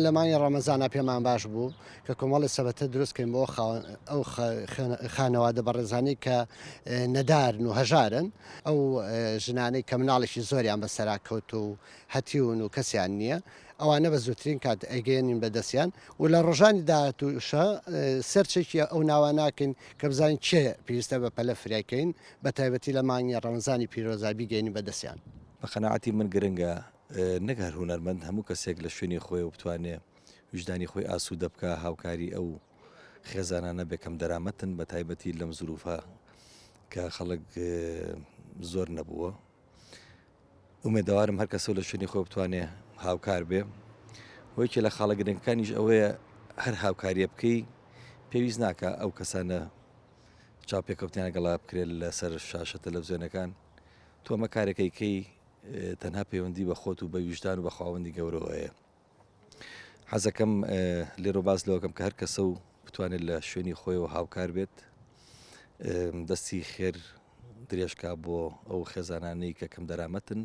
لە مانگی ڕەمەزانە پێمان باش بوو کە کۆمەڵی سەبەتە دروستکەین بۆ ئەو خانەوادە بەڕێزانی کە نەدارن و هەژارن ئەو ژنانەی کە مناڵێکی زۆریان بەسەرا کەوت و هەتیون و کەسیان نییە ئەوانە بە زووترین کات ئەگەێنین بەدەستیان و لە ڕۆژانی داهاتووشە سەرچێکی ئەو ناوە ناکەین کە بزانین چێ پێویستە بە پەلە فریاکەین بە تایبەتی لە مانگی ڕەمەزانی پیرۆزا بیگەینی بەدەستیان. بە قەناعەتی من گرنگە نەگەر هونەرمەند هەموو کەسێک لە شوێنی خۆی و بتوانێ وجدانی خۆی ئاسوودە بکە هاوکاری ئەو خێزانانە بێکەم دەرامەتن بە تایبەتی لەم زروفە کە خەڵک زۆر نەبووە. ئومێدەوارم هەر کەسە لە شوێنی خۆ بتوانێ هاوکار بێ هۆیکێ لە خاڵە گرنگەکانیش ئەوەیە هەر هاوکاریە بکەی پێویست ناکە ئەو کەسانە چاوپێکەوتیان گەڵا بکرێت لەسەر شاشە تەلەڤیزیۆنەکان تۆ ئەمە کارێکەکەی تەنها پەیوەندی بە خۆت و بە ویژدان و بە خاوەندی گەورەوەیە. حەزەکەم لێرە باز لەوەکەم کە هەر کەسە و بتوانێت لە شوێنی خۆیەوە هاوکار بێت دەستی خێر درێژکا بۆ ئەو خێزانانەی کە کەم دەرامەتن